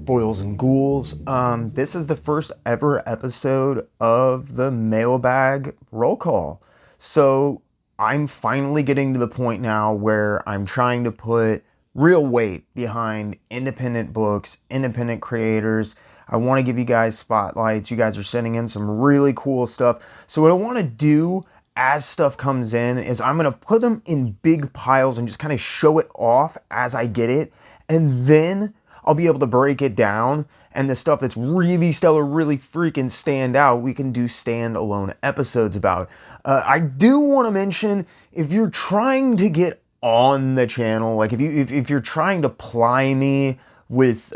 Boils and ghouls. This is the first ever episode of the mailbag roll call. So I'm finally getting to the point now where I'm trying to put real weight behind independent books, independent creators. I want to give you guys spotlights. You guys are sending in some really cool stuff. So what I want to do as stuff comes in is I'm going to put them in big piles and just kind of show it off as I get it. And then I'll be able to break it down, and the stuff that's really stellar, really freaking stand out, we can do standalone episodes about. I do want to mention, if you're trying to get on the channel, like if you're trying to ply me with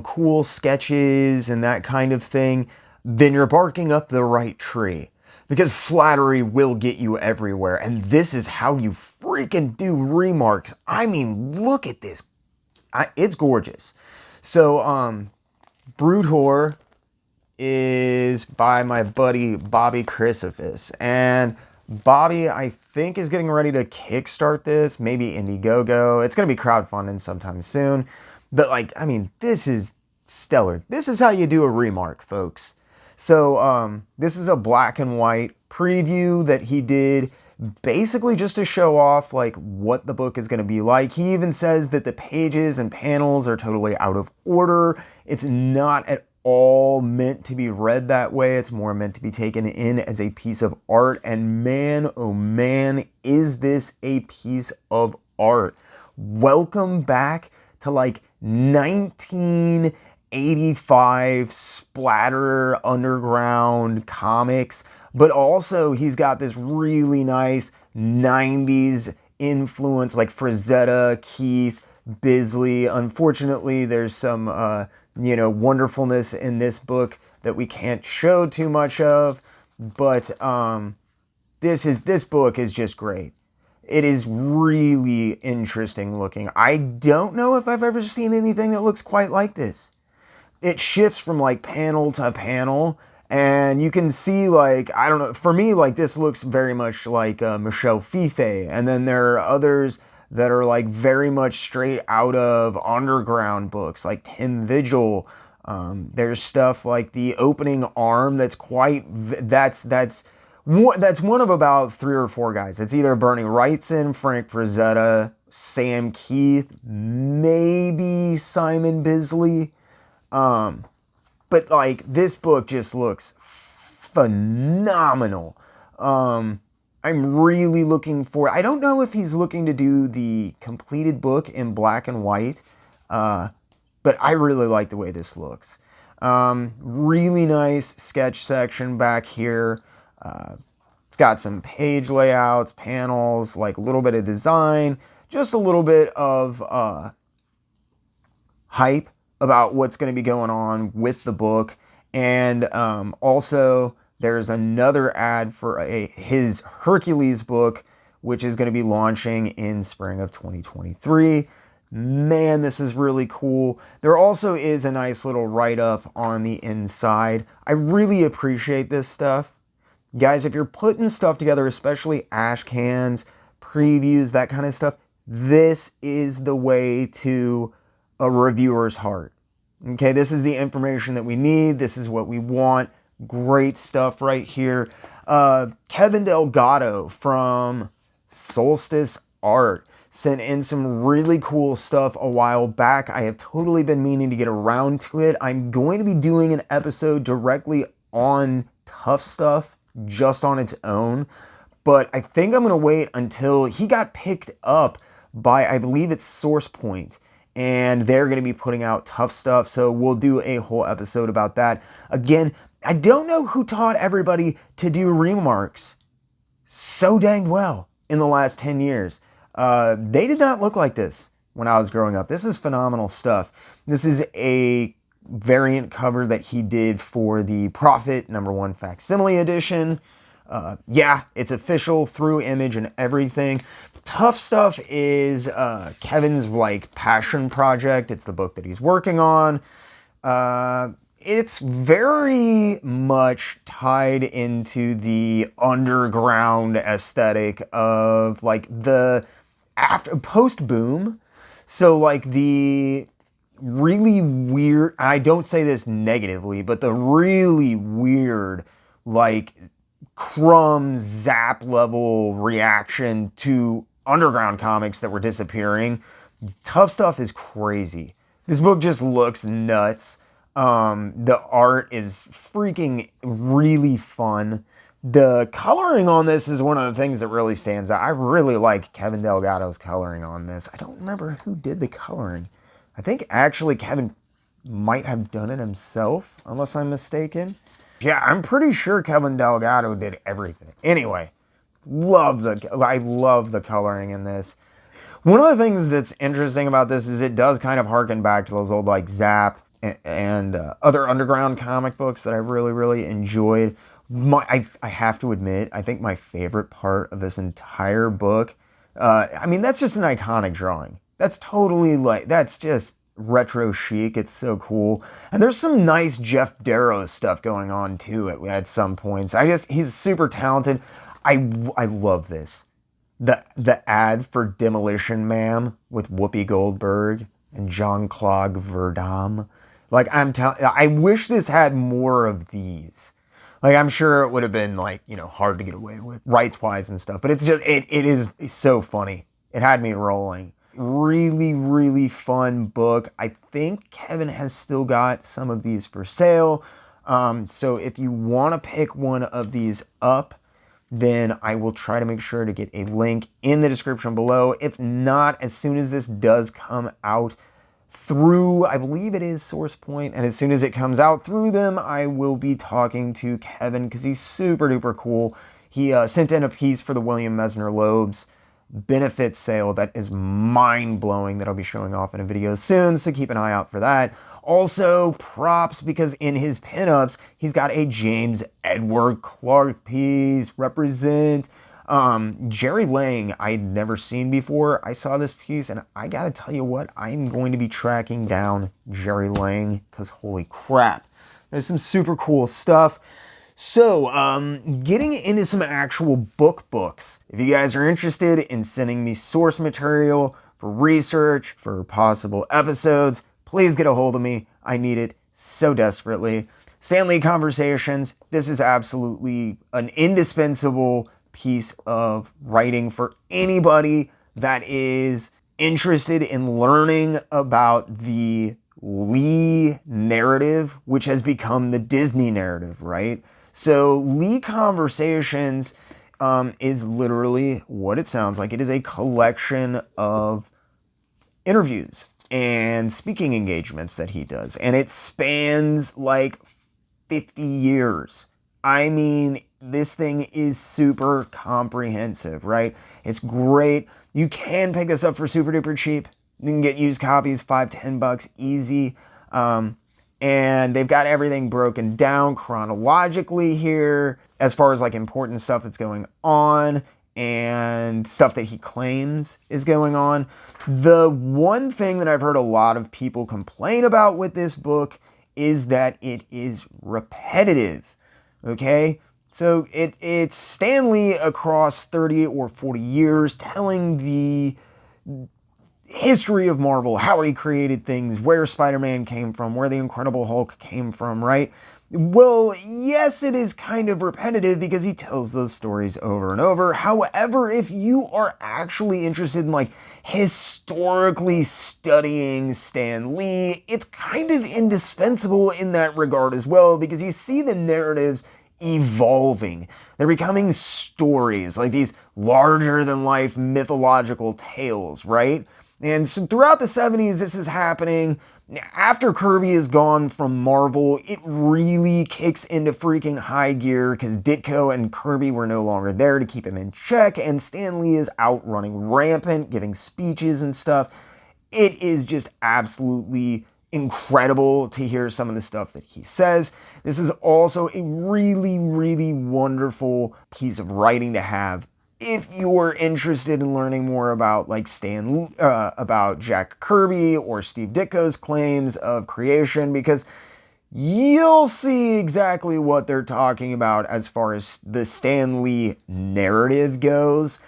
cool sketches and that kind of thing, then you're barking up the right tree. Because flattery will get you everywhere, and this is how you freaking do remarks. I mean, look at this. It's gorgeous. So, Brood Horror is by my buddy Bobby Crucifix. And Bobby, I think, is getting ready to kickstart this. Maybe Indiegogo. It's going to be crowdfunding sometime soon. But, this is stellar. This is how you do a remark, folks. So, this is a black and white preview that he did basically just to show off what the book is going to be like. He even says that the pages and panels are totally out of order. It's not at all meant to be read that way. It's more meant to be taken in as a piece of art. And man, oh man, is this a piece of art. Welcome back to 1985 splatter underground comics. But also, he's got this really nice 90s influence, like Frazetta, Keith, Bisley. Unfortunately, there's some, wonderfulness in this book that we can't show too much of. But this book is just great. It is really interesting looking. I don't know if I've ever seen anything that looks quite like this. It shifts from panel to panel. And you can see, I don't know, for me, this looks very much like Michelle Fife. And then there are others that are, very much straight out of underground books, like Tim Vigil. There's stuff like the opening arm that's that's one of about 3 or 4 guys. It's either Bernie Wrightson, Frank Frazetta, Sam Keith, maybe Simon Bisley. But this book just looks phenomenal. I'm really looking for, I don't know if he's looking to do the completed book in black and white, but I really like the way this looks. Really nice sketch section back here. It's got some page layouts, panels, a little bit of design, just a little bit of hype about what's going to be going on with the book. And also there's another ad for his Hercules book, which is going to be launching in spring of 2023. Man, this is really cool. There also is a nice little write-up on the inside. I really appreciate this stuff. Guys, if you're putting stuff together, especially ash cans, previews, that kind of stuff, this is the way to a reviewer's heart. Okay, this is the information that we need. This is what we want. Great stuff right here. Kevin Delgado from Solstice Art sent in some really cool stuff a while back. I have totally been meaning to get around to it. I'm going to be doing an episode directly on Tough Stuff, just on its own. But I think I'm going to wait until he got picked up by, I believe it's Source Point. And they're going to be putting out Tough Stuff, so we'll do a whole episode about that. Again, I don't know who taught everybody to do remarks so dang well in the last 10 years. They did not look like this when I was growing up. This is phenomenal stuff. This is a variant cover that he did for the Prophet #1 facsimile edition. Yeah, it's official through image and everything. Tough Stuff is Kevin's passion project. It's the book that he's working on. It's very much tied into the underground aesthetic of the after post boom. So the really weird, I don't say this negatively, but the really weird, like, crumb zap level reaction to underground comics that were disappearing. Tough Stuff is crazy. This book just looks nuts. The art is freaking really fun. The coloring on this is one of the things that really stands out. I really like Kevin Delgado's coloring on this. I don't remember who did the coloring. I think actually Kevin might have done it himself, unless I'm mistaken. Yeah, I'm pretty sure Kevin Delgado did everything. Anyway, I love the coloring in this. One of the things that's interesting about this is it does kind of harken back to those old like Zap and other underground comic books that I really, really enjoyed. I have to admit, I think my favorite part of this entire book, I mean, that's just an iconic drawing. That's totally like, that's just retro chic. It's so cool. And there's some nice Jeff Darrow stuff going on too at some points. He's super talented. I love this. The ad for Demolition Man with Whoopi Goldberg and Jean-Claude Van Damme. Like, I wish this had more of these. Like, I'm sure it would have been, like, you know, hard to get away with rights-wise and stuff. But it's just, it is so funny. It had me rolling. Really, really fun book. I think Kevin has still got some of these for sale. So if you want to pick one of these up, then I will try to make sure to get a link in the description below. If not, as soon as this does come out through, I believe it is SourcePoint, and as soon as it comes out through them, I will be talking to Kevin because he's super duper cool. He sent in a piece for the William Messner Loeb's benefit sale that is mind-blowing that I'll be showing off in a video soon, so keep an eye out for that. Also, props, because in his pinups, he's got a James Edward Clark piece, represent. Jerry Lang, I'd never seen before. I saw this piece, and I gotta tell you what, I'm going to be tracking down Jerry Lang, because holy crap, there's some super cool stuff. So, getting into some actual books. If you guys are interested in sending me source material for research, for possible episodes, please get a hold of me. I need it so desperately. Stan Lee Conversations. This is absolutely an indispensable piece of writing for anybody that is interested in learning about the Lee narrative, which has become the Disney narrative, right? So Lee Conversations is literally what it sounds like. It is a collection of interviews and speaking engagements that he does. And it spans like 50 years. I mean, this thing is super comprehensive, right? It's great. You can pick this up for super duper cheap. You can get used copies, $5-10 easy. And they've got everything broken down chronologically here as far as like important stuff that's going on and stuff that he claims is going on. The one thing that I've heard a lot of people complain about with this book is that it is repetitive, okay? So it's Stan Lee across 30 or 40 years telling the history of Marvel, how he created things, where Spider-Man came from, where the Incredible Hulk came from, right? Well, yes, it is kind of repetitive because he tells those stories over and over. However, if you are actually interested in like historically studying Stan Lee, it's kind of indispensable in that regard as well, because you see the narratives evolving. They're becoming stories, like these larger than life mythological tales, right? And so throughout the 70s, this is happening. After Kirby is gone from Marvel, it really kicks into freaking high gear because Ditko and Kirby were no longer there to keep him in check, and Stan Lee is out running rampant, giving speeches and stuff. It is just absolutely incredible to hear some of the stuff that he says. This is also a really, really wonderful piece of writing to have if you're interested in learning more about like about Jack Kirby or Steve Ditko's claims of creation, because you'll see exactly what they're talking about as far as the Stan Lee narrative goes.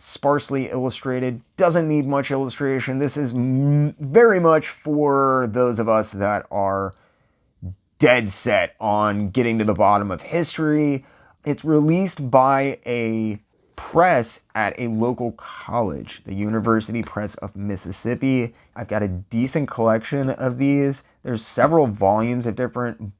sparsely illustrated, doesn't need much illustration. This is very much for those of us that are dead set on getting to the bottom of history. It's released by a press at a local college, the University Press of Mississippi. I've got a decent collection of these. There's several volumes of different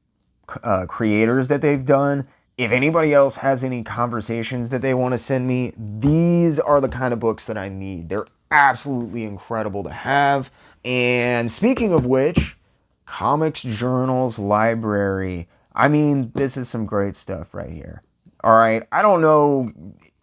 creators that they've done. If anybody else has any conversations that they want to send me, these are the kind of books that I need. They're absolutely incredible to have. And speaking of which, Comics Journals Library. I mean, this is some great stuff right here. All right, I don't know,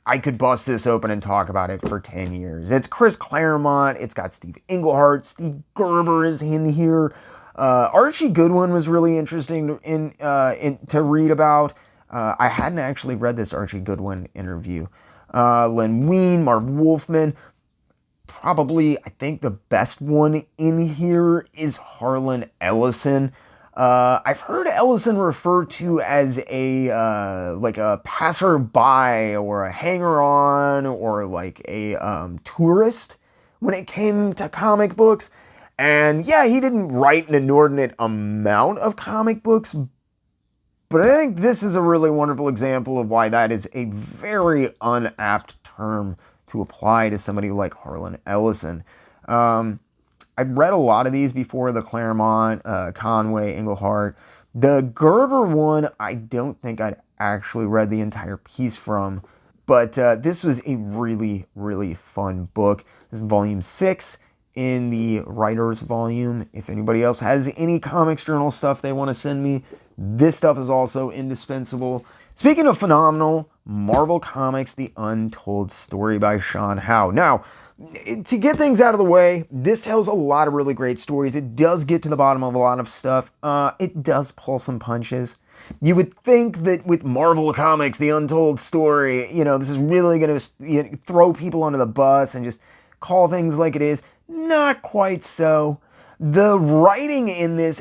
I could bust this open and talk about it for 10 years. It's Chris Claremont. It's got Steve Englehart. Steve Gerber is in here. Archie Goodwin was really interesting to read about. I hadn't actually read this Archie Goodwin interview. Len Wein, Marv Wolfman. Probably, I think the best one in here is Harlan Ellison. I've heard Ellison referred to as like a passerby or a hanger-on or like a tourist when it came to comic books. And yeah, he didn't write an inordinate amount of comic books, but I think this is a really wonderful example of why that is a very unapt term to apply to somebody like Harlan Ellison. I've read a lot of these before, the Claremont, Conway, Englehart. The Gerber one, I don't think I'd actually read the entire piece from, but this was a really, really fun book. This is volume 6 in the writer's volume. If anybody else has any Comics Journal stuff they want to send me, this stuff is also indispensable. Speaking of phenomenal, Marvel Comics, The Untold Story by Sean Howe. Now, to get things out of the way, this tells a lot of really great stories. It does get to the bottom of a lot of stuff. It does pull some punches. You would think that with Marvel Comics, The Untold Story, this is really going to throw people under the bus and just call things like it is. Not quite so. The writing in this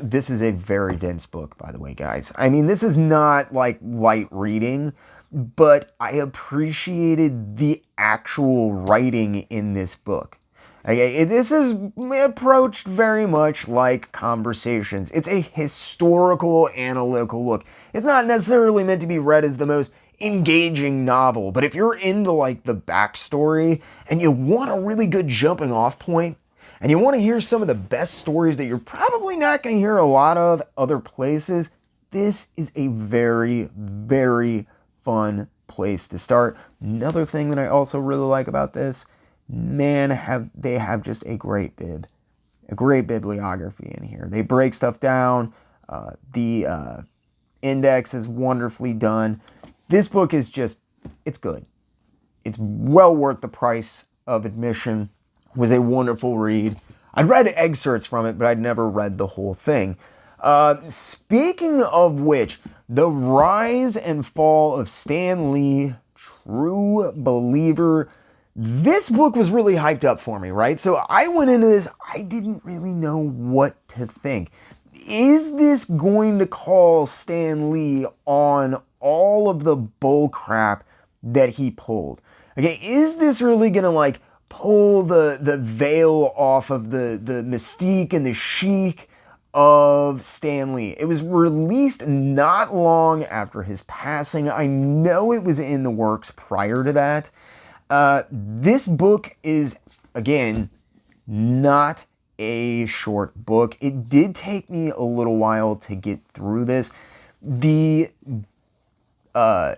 this is a very dense book, by the way, guys. I mean, this is not like light reading, but I appreciated the actual writing in this book. This is approached very much like Conversations. It's a historical, analytical look. It's not necessarily meant to be read as the most engaging novel, but if you're into like the backstory and you want a really good jumping off point, and you want to hear some of the best stories that you're probably not going to hear a lot of other places, this is a very, very fun place to start. Another thing that I also really like about this, man, they have just a great bibliography in here. They break stuff down. The index is wonderfully done. This book is it's good. It's well worth the price of admission. Was a wonderful read. I'd read excerpts from it, but I'd never read the whole thing. Speaking of which, The Rise and Fall of Stan Lee, True Believer. This book was really hyped up for me, right? So I went into this, I didn't really know what to think. Is this going to call Stan Lee on all of the bull crap that he pulled? Okay, is this really going to pull the veil off of the mystique and the chic of Stan Lee? It was released not long after his passing. I know it was in the works prior to that. This book is, again, not a short book. It did take me a little while to get through this. The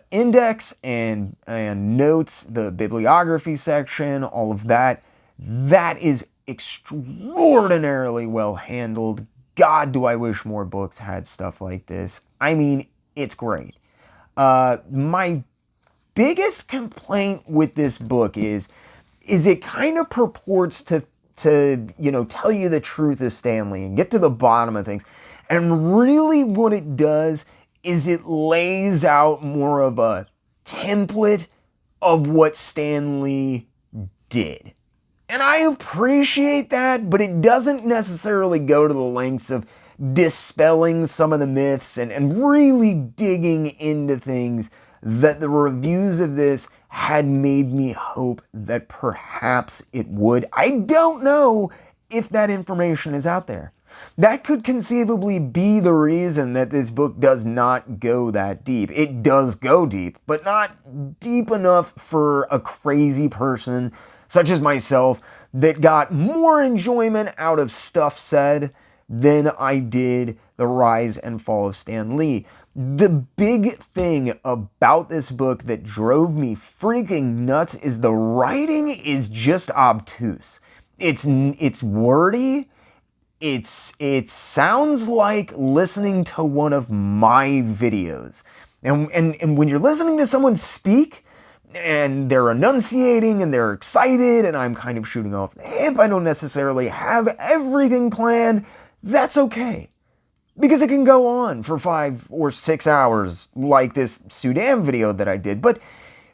index and notes, the bibliography section, all of that is extraordinarily well handled. God, do I wish more books had stuff like this. I mean, it's great. My biggest complaint with this book is it kind of purports to tell you the truth of Stan Lee and get to the bottom of things. And really what it does is it lays out more of a template of what Stan Lee did. And I appreciate that, but it doesn't necessarily go to the lengths of dispelling some of the myths and really digging into things that the reviews of this had made me hope that perhaps it would. I don't know if that information is out there. That could conceivably be the reason that this book does not go that deep. It does go deep, but not deep enough for a crazy person such as myself that got more enjoyment out of stuff said than I did The Rise and Fall of Stan Lee. The big thing about this book that drove me freaking nuts is the writing is just obtuse. It's wordy. It sounds like listening to one of my videos. And when you're listening to someone speak, and they're enunciating and they're excited and I'm kind of shooting off the hip, I don't necessarily have everything planned, that's okay. Because it can go on for 5 or 6 hours like this Sudan video that I did. But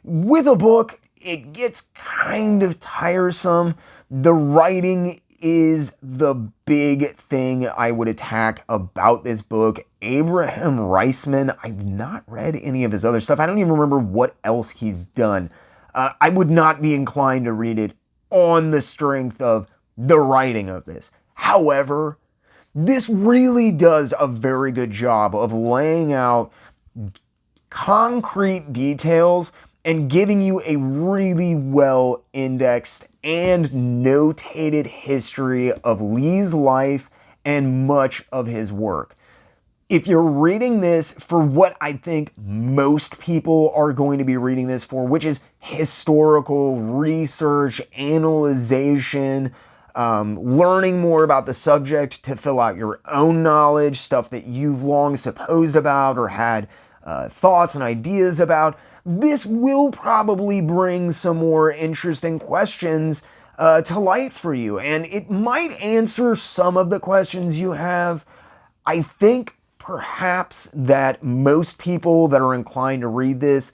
with a book, it gets kind of tiresome. The writing is the big thing I would attack about this book. Abraham Reisman, I've not read any of his other stuff. I don't even remember what else he's done. I would not be inclined to read it on the strength of the writing of this. However, this really does a very good job of laying out concrete details and giving you a really well indexed and notated history of Lee's life and much of his work. If you're reading this for what I think most people are going to be reading this for, which is historical research, analyzation, learning more about the subject to fill out your own knowledge, stuff that you've long supposed about or had thoughts and ideas about, this will probably bring some more interesting questions to light for you. And it might answer some of the questions you have. I think perhaps that most people that are inclined to read this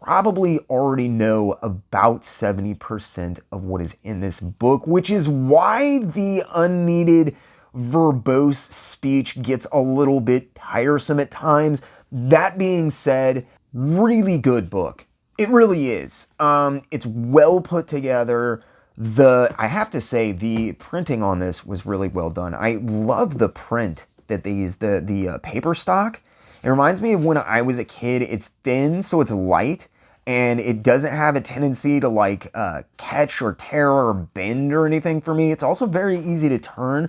probably already know about 70% of what is in this book, which is why the unneeded verbose speech gets a little bit tiresome at times. That being said, really good book. It really is. It's well put together. I have to say, the printing on this was really well done. I love the print that they used, the paper stock. It reminds me of when I was a kid. It's thin, so it's light, and it doesn't have a tendency to like catch or tear or bend or anything for me. It's also very easy to turn,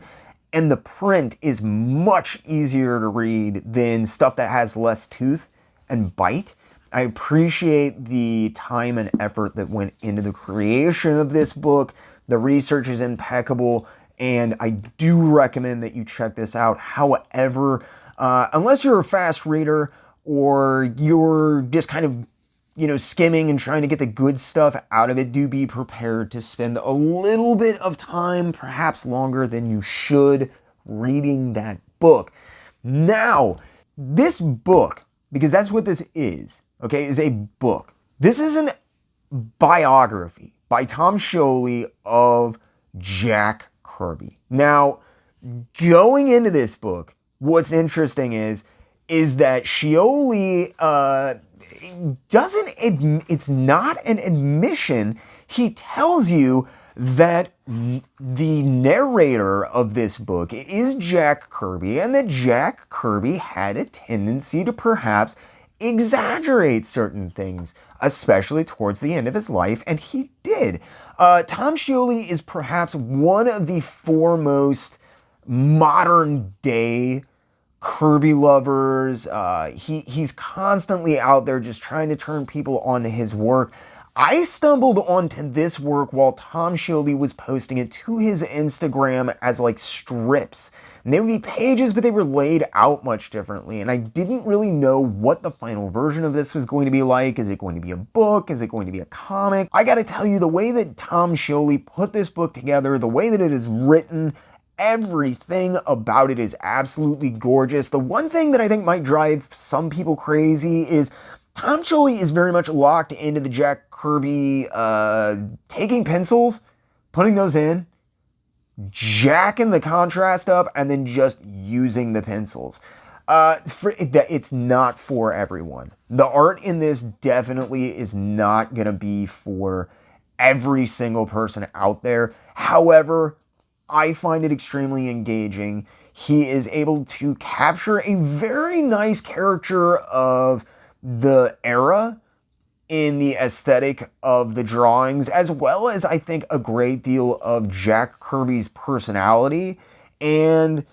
and the print is much easier to read than stuff that has less tooth and bite. I appreciate the time and effort that went into the creation of this book. The research is impeccable, and I do recommend that you check this out. However, unless you're a fast reader or you're just kind of, skimming and trying to get the good stuff out of it, do be prepared to spend a little bit of time, perhaps longer than you should, reading that book. Now, this book, because that's what this is, okay, is a book. This is a biography by Tom Scioli of Jack Kirby. Now, going into this book, what's interesting is that Scioli it's not an admission. He tells you that the narrator of this book is Jack Kirby, and that Jack Kirby had a tendency to perhaps exaggerate certain things, especially towards the end of his life, and he did. Tom Scioli is perhaps one of the foremost modern day Kirby lovers. He's constantly out there just trying to turn people onto his work. I stumbled onto this work while Tom Scioli was posting it to his Instagram as like strips. And they would be pages, but they were laid out much differently. And I didn't really know what the final version of this was going to be like. Is it going to be a book? Is it going to be a comic? I gotta tell you, the way that Tom Scioli put this book together, the way that it is written, everything about it is absolutely gorgeous. The one thing that I think might drive some people crazy is Tom Scioli is very much locked into the Jack Kirby, taking pencils, putting those in, jacking the contrast up, and then just using the pencils. It's not for everyone. The art in this definitely is not going to be for every single person out there. However, I find it extremely engaging. He is able to capture a very nice caricature of the era in the aesthetic of the drawings, as well as I think a great deal of Jack Kirby's personality and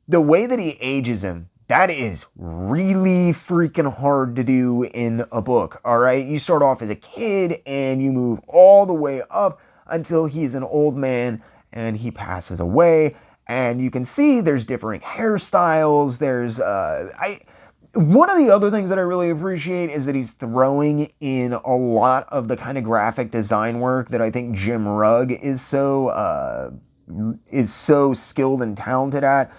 the way that he ages him. That is really freaking hard to do in a book, all right? You start off as a kid and you move all the way up until he's an old man and he passes away. And you can see there's different hairstyles. One of the other things that I really appreciate is that he's throwing in a lot of the kind of graphic design work that I think Jim Rugg is so skilled and talented at.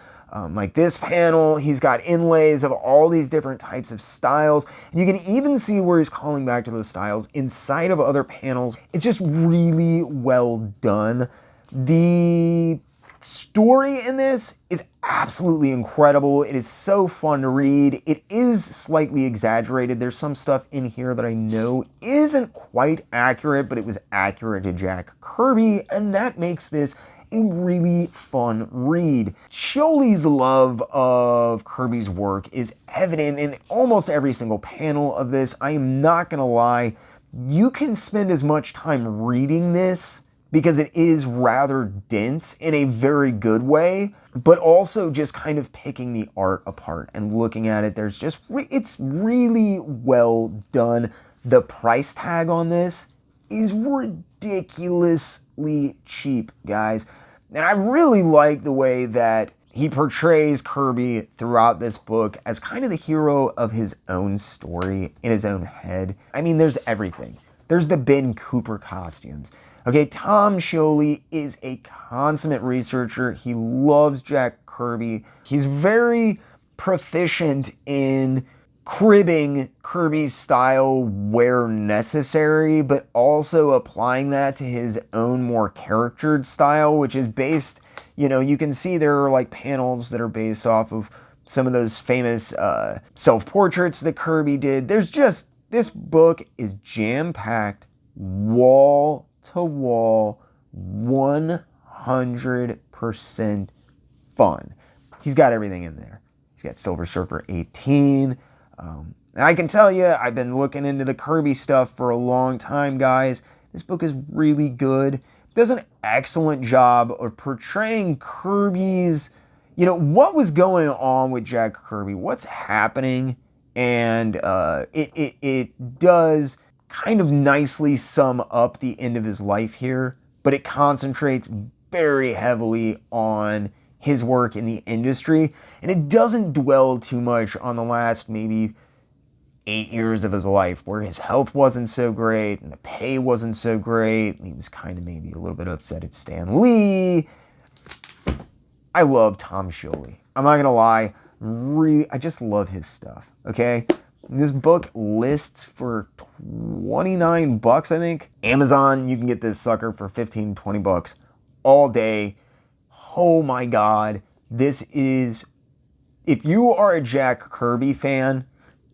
Like this panel, he's got inlays of all these different types of styles. And you can even see where he's calling back to those styles inside of other panels. It's just really well done. The story in this is absolutely incredible. It is so fun to read. It is slightly exaggerated. There's some stuff in here that I know isn't quite accurate, but it was accurate to Jack Kirby, and that makes this a really fun read. Scioli's love of Kirby's work is evident in almost every single panel of this. I am not gonna lie, you can spend as much time reading this because it is rather dense in a very good way, but also just kind of picking the art apart and looking at it. It's really well done. The price tag on this is ridiculously cheap, guys. And I really like the way that he portrays Kirby throughout this book as kind of the hero of his own story in his own head. I mean, there's everything. There's the Ben Cooper costumes. Okay, Tom Scioli is a consummate researcher. He loves Jack Kirby. He's very proficient in cribbing Kirby's style where necessary, but also applying that to his own more charactered style, which is based, you can see there are like panels that are based off of some of those famous self-portraits that Kirby did. This book is jam-packed, wall to wall, 100% fun. He's got everything in there. He's got Silver Surfer 18. And I can tell you, I've been looking into the Kirby stuff for a long time, guys. This book is really good. It does an excellent job of portraying Kirby's, what was going on with Jack Kirby, what's happening, and it does kind of nicely sum up the end of his life here, but it concentrates very heavily on his work in the industry, and it doesn't dwell too much on the last maybe 8 years of his life where his health wasn't so great and the pay wasn't so great, and he was kind of maybe a little bit upset at Stan Lee. I love Tom Scioli. I'm not gonna lie, I just love his stuff, okay? This book lists for $29, I think. Amazon, you can get this sucker for $15-20 all day. Oh my God, if you are a Jack Kirby fan,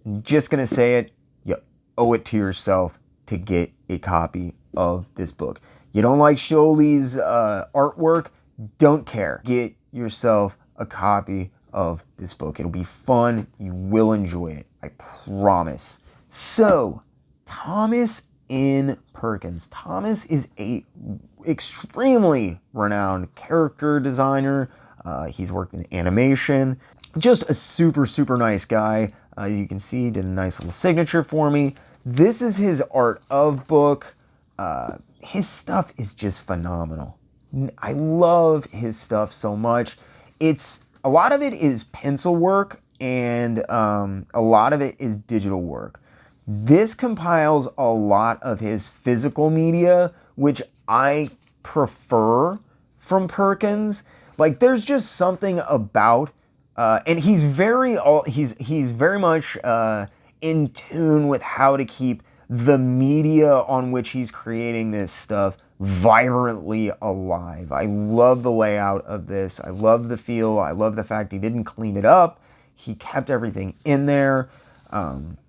I'm just gonna say it, you owe it to yourself to get a copy of this book. You don't like Scioli's artwork, don't care. Get yourself a copy of this book. It'll be fun, you will enjoy it, I promise. So, Thomas N. Perkins. Thomas is a extremely renowned character designer. He's worked in animation. Just a super, super nice guy. You can see he did a nice little signature for me. This is his art of book. His stuff is just phenomenal. I love his stuff so much. A lot of it is pencil work and a lot of it is digital work. This compiles a lot of his physical media, which I prefer from Perkins. Like, there's just something about, and he's very much in tune with how to keep the media on which he's creating this stuff vibrantly alive. I love the layout of this. I love the feel. I love the fact he didn't clean it up. He kept everything in there.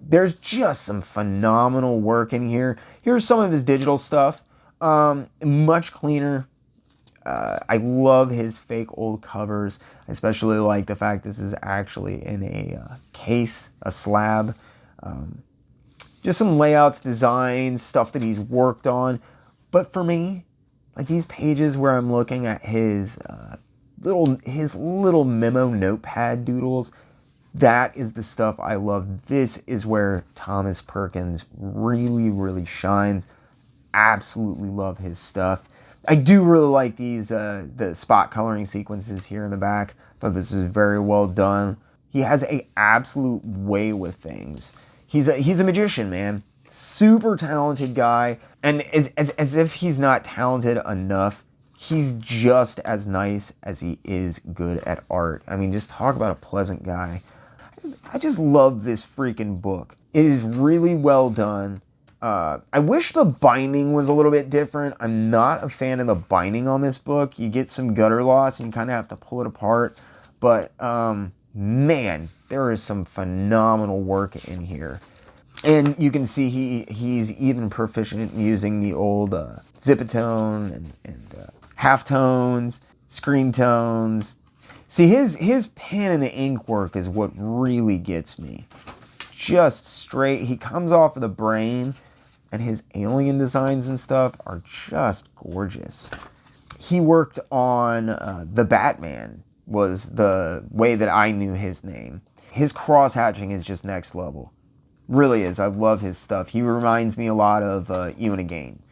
There's just some phenomenal work in here. Here's some of his digital stuff. Much cleaner. I love his fake old covers. I especially like the fact this is actually in a case, a slab. Just some layouts, designs, stuff that he's worked on. But for me, like these pages where I'm looking at his little memo notepad doodles, that is the stuff I love. This is where Thomas Perkins really, really shines. Absolutely love his stuff. I do really like these the spot coloring sequences here in the back. I thought this was very well done. He has an absolute way with things. He's a magician, man. Super talented guy. And as if he's not talented enough, he's just as nice as he is good at art. I mean, just talk about a pleasant guy. I just love this freaking book. It is really well done. I wish the binding was a little bit different. I'm not a fan of the binding on this book. You get some gutter loss and you kind of have to pull it apart. But, man, there is some phenomenal work in here. And you can see he's even proficient in using the old zipatone and halftones, screen tones. See, his pen and ink work is what really gets me. Just straight. He comes off of the brain, and his alien designs and stuff are just gorgeous. He worked on the Batman, was the way that I knew his name. His cross-hatching is just next level. Really is. I love his stuff. He reminds me a lot of Ewan Again.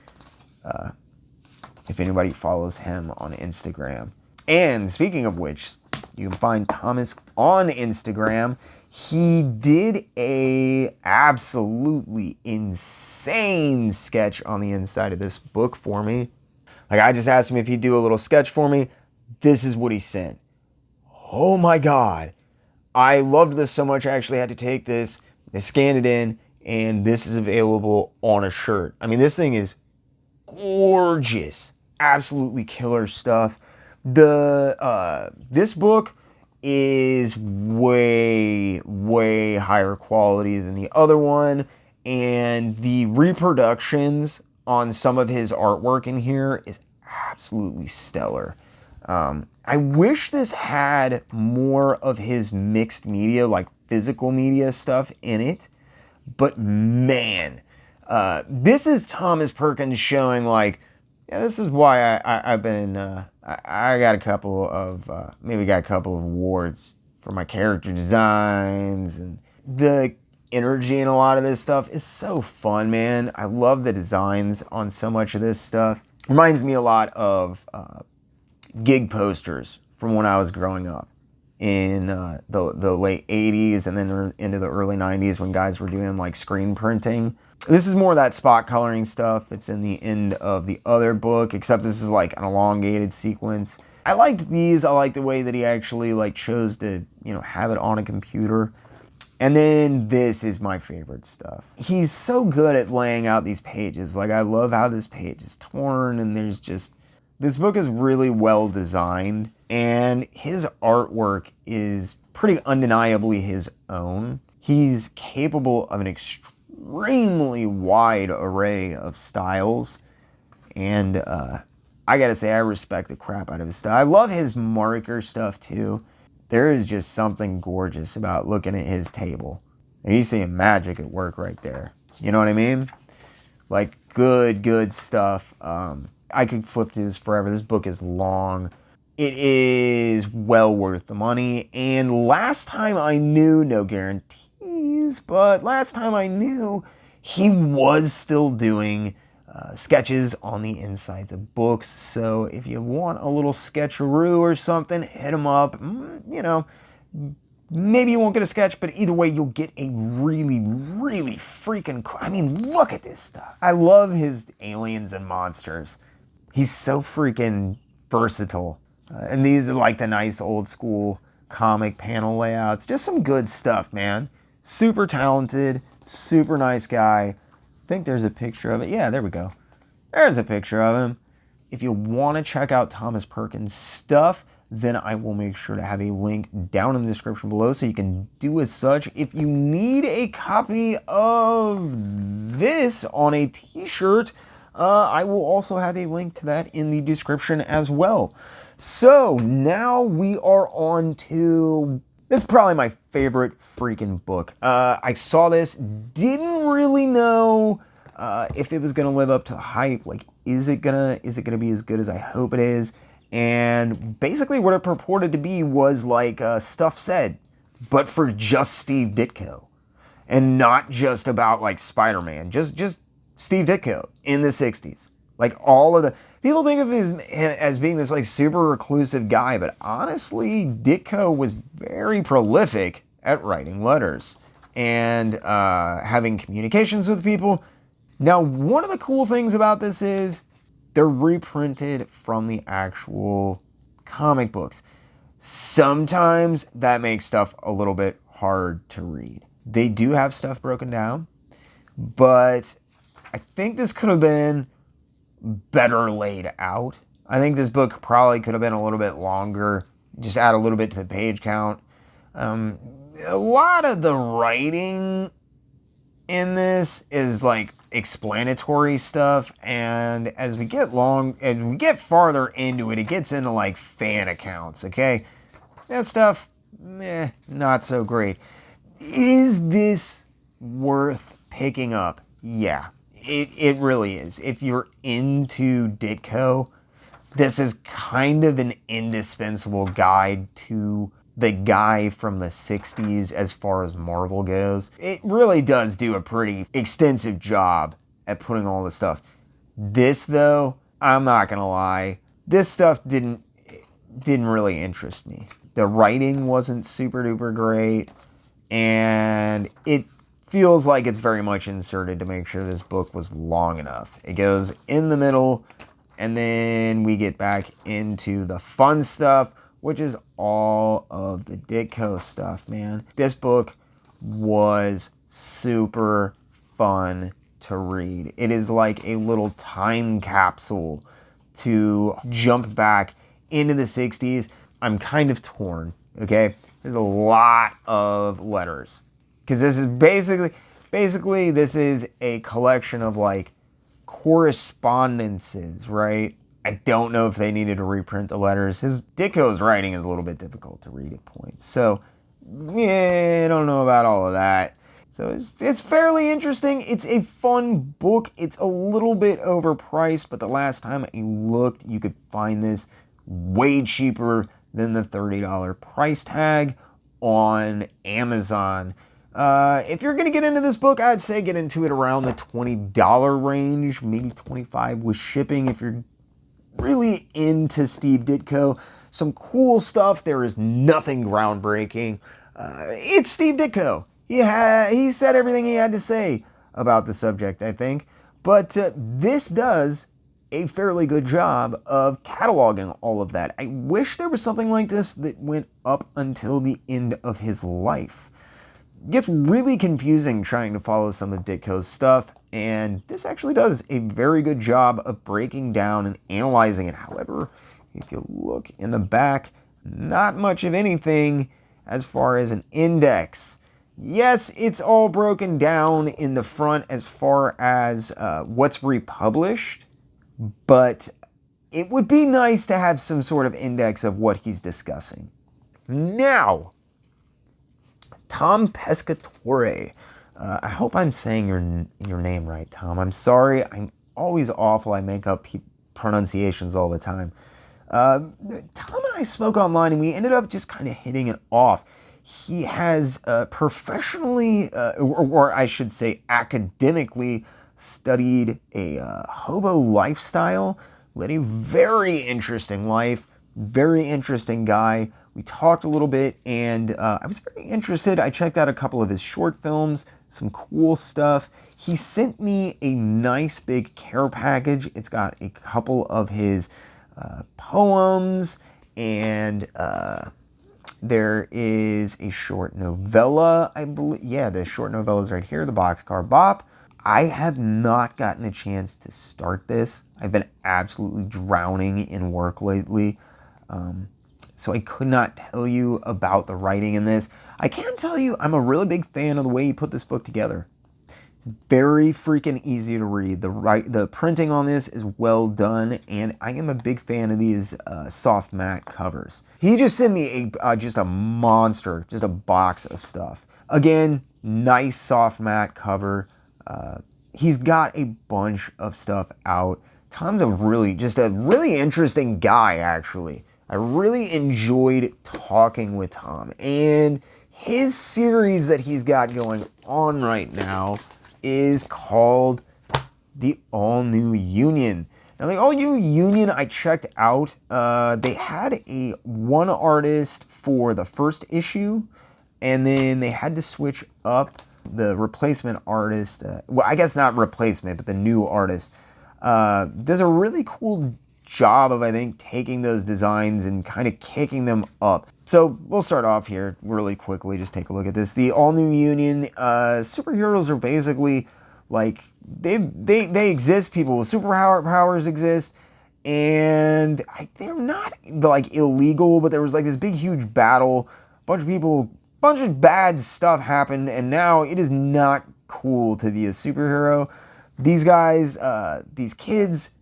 If anybody follows him on Instagram. And speaking of which, you can find Thomas on Instagram. He did a absolutely insane sketch on the inside of this book for me. Like, I just asked him if he'd do a little sketch for me. This is what he sent. Oh my God. I loved this so much I actually had to take this. I scanned it in, and this is available on a shirt. I mean, this thing is gorgeous. Absolutely killer stuff. This book is way, way higher quality than the other one, and the reproductions on some of his artwork in here is absolutely stellar. I wish this had more of his mixed media, like physical media stuff in it, but man, this is Thomas Perkins showing like, yeah, this is why I've been, I got a couple of, maybe got a couple of awards for my character designs, and the energy in a lot of this stuff is so fun, man. I love the designs on so much of this stuff. Reminds me a lot of gig posters from when I was growing up in the late 80s and then into the early 90s when guys were doing like screen printing. This is more of that spot coloring stuff that's in the end of the other book, except this is like an elongated sequence. I liked these. I like the way that he actually like chose to, you know, have it on a computer. And then this is my favorite stuff. He's so good at laying out these pages. Like, I love how this page is torn, and there's just, this book is really well designed, and his artwork is pretty undeniably his own. He's capable of an extremely wide array of styles, and I gotta say, I respect the crap out of his style. I love his marker stuff too. There is just something gorgeous about looking at his table. And he's seeing magic at work right there. You know what I mean? Like, good stuff. I could flip through this forever. This book is long. It is well worth the money. And last time I knew, no guarantees, but last time I knew, he was still doing sketches on the insides of books. So if you want a little sketcheroo or something, hit him up. You know, maybe you won't get a sketch, but either way, you'll get a really, really freaking, I mean, look at this stuff. I love his aliens and monsters. He's so freaking versatile. And these are like the nice old school comic panel layouts. Just some good stuff, man. Super talented, super nice guy. I think there's a picture of it. Yeah, there we go. There's a picture of him. If you want to check out Thomas Perkins' stuff, then I will make sure to have a link down in the description below so you can do as such. If you need a copy of this on a t-shirt, I will also have a link to that in the description as well. So now we are on to, this is probably my favorite freaking book. I saw this, didn't really know if it was gonna live up to the hype. Like, is it gonna be as good as I hope it is? And basically what it purported to be was like Stuff Said, but for just Steve Ditko. And not just about like Spider-Man, just Steve Ditko in the 60s. Like all of the, people think of him as being this like super reclusive guy, but honestly, Ditko was very prolific at writing letters and having communications with people. Now, one of the cool things about this is they're reprinted from the actual comic books. Sometimes that makes stuff a little bit hard to read. They do have stuff broken down, but I think this could have been better laid out. I think this book probably could have been a little bit longer, just add a little bit to the page count. A lot of the writing in this is like explanatory stuff, and as we get farther into it, it gets into like fan accounts, okay? That stuff, not so great. Is this worth picking up? Yeah, it really is. If you're into Ditko, this is kind of an indispensable guide to the guy from the 60s as far as Marvel goes. It really does do a pretty extensive job at putting all this stuff. This, though, I'm not gonna lie, this stuff didn't really interest me. The writing wasn't super duper great, and it feels like it's very much inserted to make sure this book was long enough. It goes in the middle, and then we get back into the fun stuff, which is all of the Ditko stuff, man. This book was super fun to read. It is like a little time capsule to jump back into the 60s. I'm kind of torn, okay? There's a lot of letters, because this is basically this is a collection of like correspondences, right? I don't know if they needed to reprint the letters. Ditko's writing is a little bit difficult to read at points. So, yeah, I don't know about all of that. So it's fairly interesting. It's a fun book. It's a little bit overpriced, but the last time I looked, you could find this way cheaper than the $30 price tag on Amazon. If you're going to get into this book, I'd say get into it around the $20 range, maybe $25 with shipping if you're really into Steve Ditko. Some cool stuff. There is nothing groundbreaking. It's Steve Ditko. He said everything he had to say about the subject, I think. But this does a fairly good job of cataloging all of that. I wish there was something like this that went up until the end of his life. It gets really confusing trying to follow some of Ditko's stuff, and this actually does a very good job of breaking down and analyzing it. However, if you look in the back, not much of anything as far as an index. Yes, it's all broken down in the front as far as what's republished, but it would be nice to have some sort of index of what he's discussing. Now, Tom Pescatore. I hope I'm saying your name right, Tom. I'm sorry. I'm always awful. I make up pronunciations all the time. Tom and I spoke online, and we ended up just kind of hitting it off. He has professionally, or I should say academically, studied a hobo lifestyle, led a very interesting life, very interesting guy. We talked a little bit, and I was very interested. I checked out a couple of his short films, some cool stuff. He sent me a nice big care package. It's got a couple of his poems, and there is a short novella, I believe. Yeah, the short novella is right here, The Boxcar Bop. I have not gotten a chance to start this. I've been absolutely drowning in work lately. so I could not tell you about the writing in this. I can tell you I'm a really big fan of the way he put this book together. It's very freaking easy to read. The printing on this is well done, and I am a big fan of these soft matte covers. He just sent me just a monster, just a box of stuff. Again, nice soft matte cover. He's got a bunch of stuff out. Tom's just a really interesting guy, actually. I really enjoyed talking with Tom, and his series that he's got going on right now is called The All New Union. Now, The All New Union I checked out. They had one artist for the first issue, and then they had to switch up the replacement artist. Well, I guess not replacement, but the new artist does a really cool job of, I think, taking those designs and kind of kicking them up. So we'll start off here really quickly. Just take a look at this. The All New Union superheroes are basically like they exist. People with superpowers exist, and they're not like illegal, but there was like this big huge battle. Bunch of bad stuff happened, and now it is not cool to be a superhero. These guys, these kids,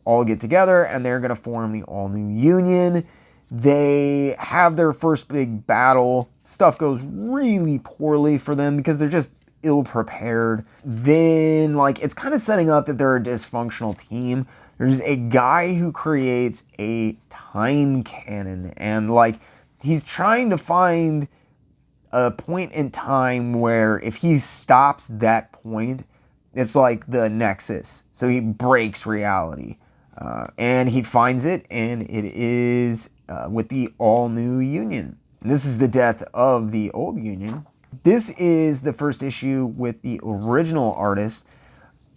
all get together and they're going to form the All New Union. They have their first big battle. Stuff goes really poorly for them because they're just ill-prepared. Then, like, it's kind of setting up that they're a dysfunctional team. There's a guy who creates a time cannon, and, like, he's trying to find a point in time where if he stops that point, it's like the Nexus. So he breaks reality. And he finds it, and it is with the All New Union. And this is the death of the old Union. This is the first issue with the original artist.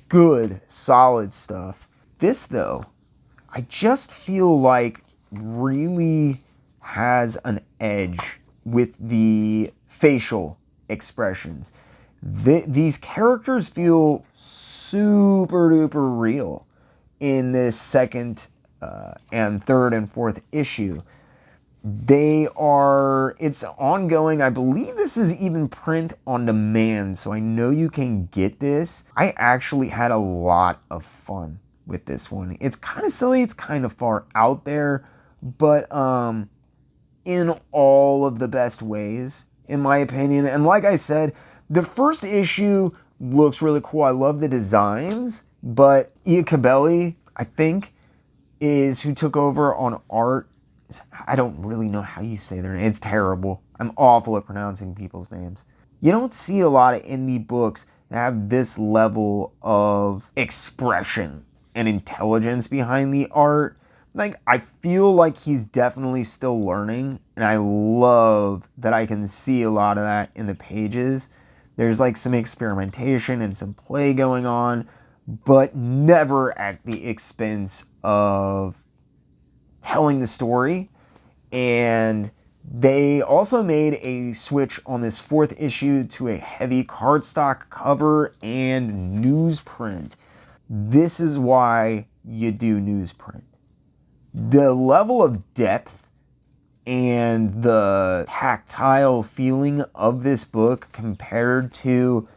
Good, solid stuff. This, though, I just feel like really has an edge with the facial expressions. These characters feel super duper real in this second and third and fourth issue. It's ongoing. I believe this is even print on demand, so I know you can get this. I actually had a lot of fun with this one. It's kind of silly, it's kind of far out there, but in all of the best ways, in my opinion. And like I said, the first issue looks really cool. I love the designs, but Iacobelli, I think, is who took over on art. I don't really know how you say their name. It's terrible. I'm awful at pronouncing people's names. You don't see a lot of indie books that have this level of expression and intelligence behind the art. Like, I feel like he's definitely still learning, and I love that I can see a lot of that in the pages. There's like some experimentation and some play going on, but never at the expense of telling the story. And they also made a switch on this fourth issue to a heavy cardstock cover and newsprint. This is why you do newsprint. The level of depth and the tactile feeling of this book compared to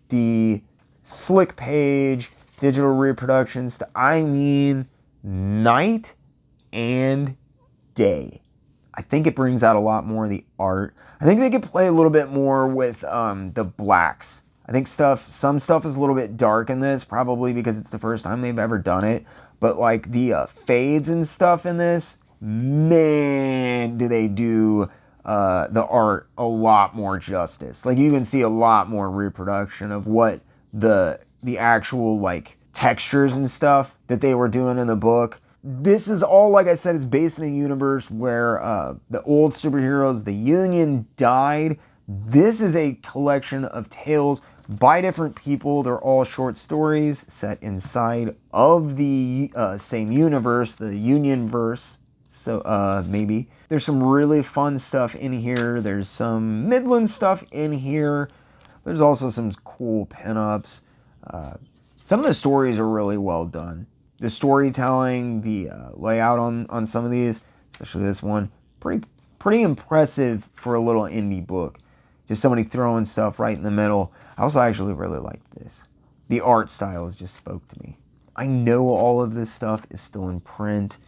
the slick page digital reproductions, I mean night and day. I think it brings out a lot more of the art. I think they could play a little bit more with the blacks. I think some stuff is a little bit dark in this, probably because it's the first time they've ever done it. But like the fades and stuff in this, man, do they do the art a lot more justice. Like, you can see a lot more reproduction of what the actual like textures and stuff that they were doing in the book. This is all, like I said, is based in a universe where the old superheroes, the Union, died. This is a collection of tales by different people. They're all short stories set inside of the same universe, the Unionverse. So maybe. There's some really fun stuff in here. There's some Midland stuff in here. There's also some cool pinups. Some of the stories are really well done. The storytelling, the layout on some of these, especially this one, pretty impressive for a little indie book. Just somebody throwing stuff right in the middle. I also actually really liked this. The art style has just spoke to me. I know all of this stuff is still in print.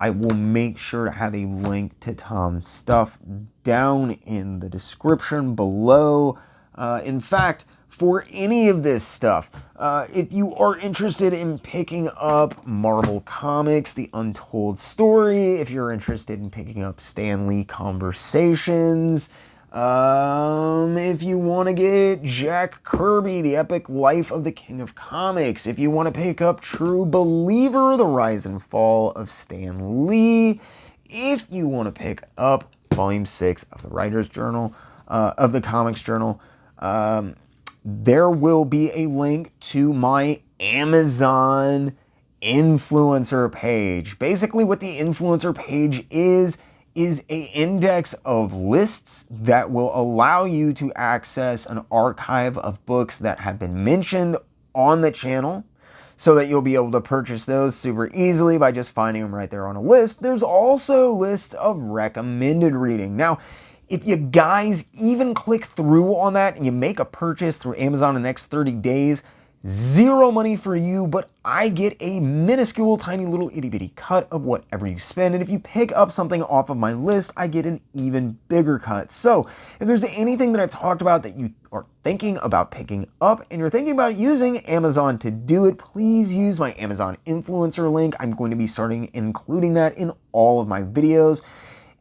I will make sure to have a link to Tom's stuff down in the description below. In fact, for any of this stuff, if you are interested in picking up Marvel Comics, The Untold Story, if you're interested in picking up Stan Lee Conversations, if you want to get Jack Kirby, The Epic Life of the King of Comics, if you want to pick up True Believer, The Rise and Fall of Stan Lee, if you want to pick up Volume 6 of the Writer's Journal, of the Comics Journal, there will be a link to my Amazon influencer page. Basically what the influencer page is an index of lists that will allow you to access an archive of books that have been mentioned on the channel, so that you'll be able to purchase those super easily by just finding them right there on a list. There's also lists of recommended reading. Now, if you guys even click through on that and you make a purchase through Amazon in the next 30 days, zero money for you, but I get a minuscule, tiny little itty bitty cut of whatever you spend. And if you pick up something off of my list, I get an even bigger cut. So if there's anything that I've talked about that you are thinking about picking up and you're thinking about using Amazon to do it, please use my Amazon influencer link. I'm going to be starting including that in all of my videos.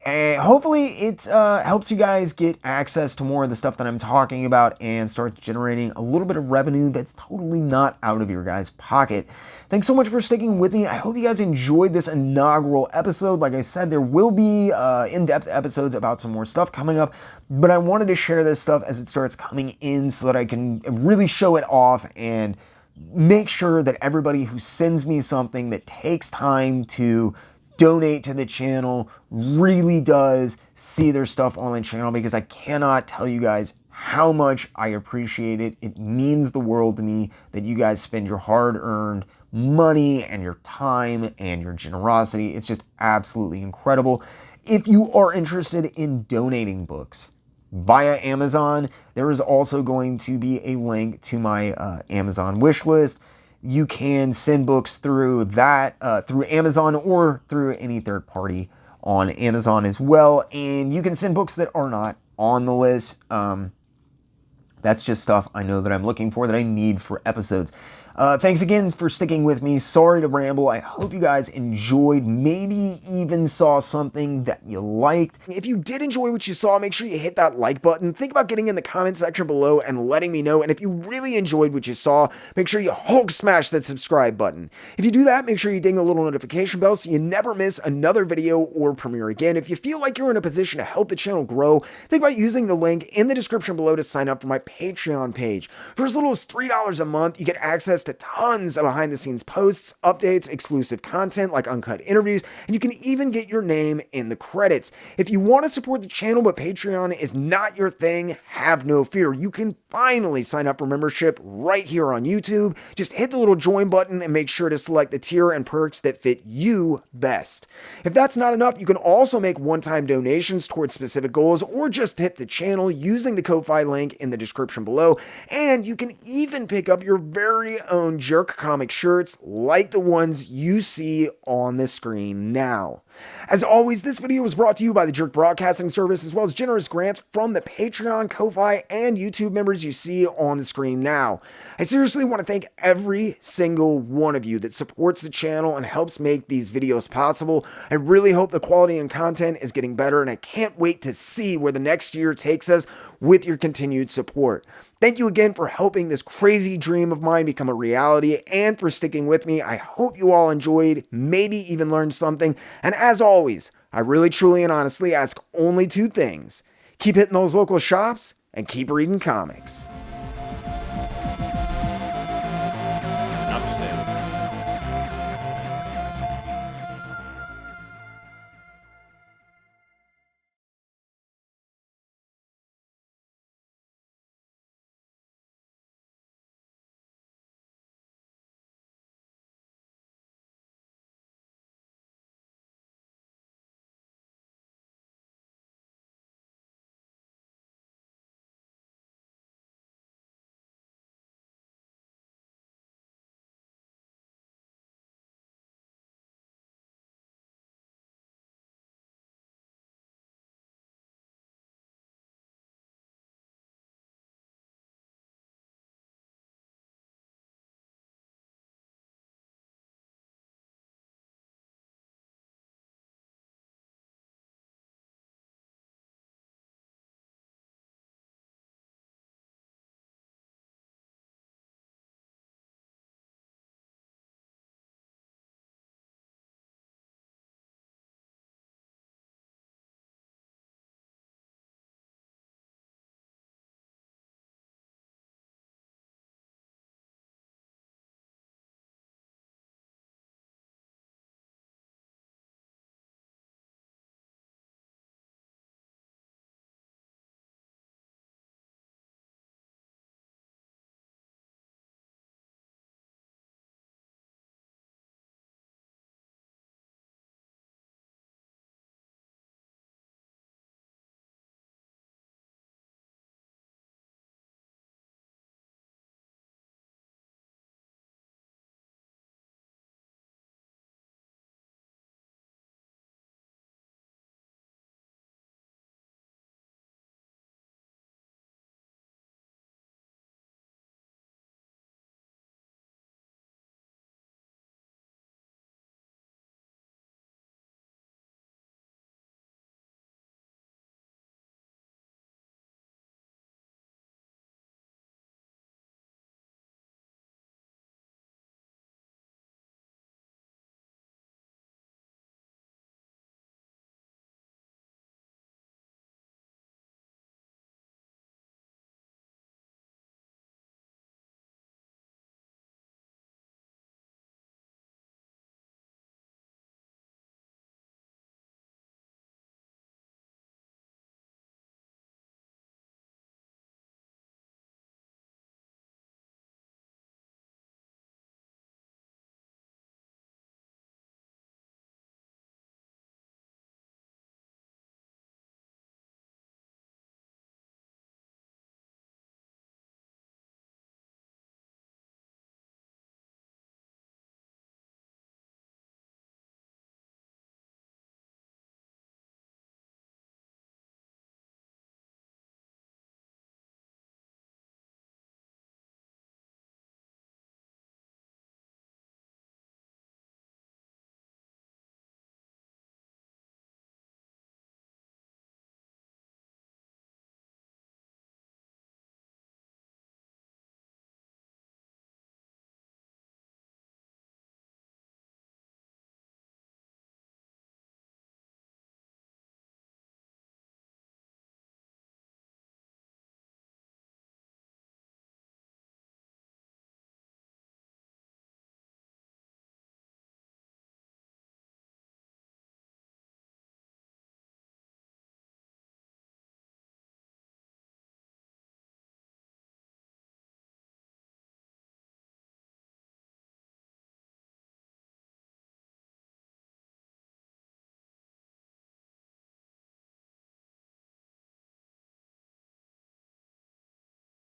And hopefully it helps you guys get access to more of the stuff that I'm talking about and start generating a little bit of revenue that's totally not out of your guys' pocket. Thanks so much for sticking with me. I hope you guys enjoyed this inaugural episode. Like I said, there will be in-depth episodes about some more stuff coming up, but I wanted to share this stuff as it starts coming in so that I can really show it off and make sure that everybody who sends me something that takes time to donate to the channel really does see their stuff on the channel, because I cannot tell you guys how much I appreciate it. It means the world to me that you guys spend your hard-earned money and your time and your generosity. It's just absolutely incredible. If you are interested in donating books via Amazon, there is also going to be a link to my Amazon wish list. You can send books through that, through Amazon or through any third party on Amazon as well. And you can send books that are not on the list. That's just stuff I know that I'm looking for, that I need for episodes. Thanks again for sticking with me. Sorry to ramble. I hope you guys enjoyed, maybe even saw something that you liked. If you did enjoy what you saw, make sure you hit that like button. Think about getting in the comment section below and letting me know. And if you really enjoyed what you saw, make sure you Hulk smash that subscribe button. If you do that, make sure you ding the little notification bell so you never miss another video or premiere again. If you feel like you're in a position to help the channel grow, think about using the link in the description below to sign up for my Patreon page. For as little as $3 a month, you get access to tons of behind-the-scenes posts, updates, exclusive content like uncut interviews, and you can even get your name in the credits. If you want to support the channel but Patreon is not your thing, have no fear. You can finally sign up for membership right here on YouTube. Just hit the little join button and make sure to select the tier and perks that fit you best. If that's not enough, you can also make one-time donations towards specific goals or just tip the channel using the Ko-Fi link in the description below. And you can even pick up your very own JerkComic shirts like the ones you see on the screen now. As always, this video was brought to you by the Jerk Broadcasting Service, as well as generous grants from the Patreon, Ko-Fi, and YouTube members you see on the screen now. I seriously want to thank every single one of you that supports the channel and helps make these videos possible. I really hope the quality and content is getting better, and I can't wait to see where the next year takes us with your continued support. Thank you again for helping this crazy dream of mine become a reality and for sticking with me. I hope you all enjoyed, maybe even learned something. And as always, I really, truly, and honestly ask only two things. Keep hitting those local shops and keep reading comics.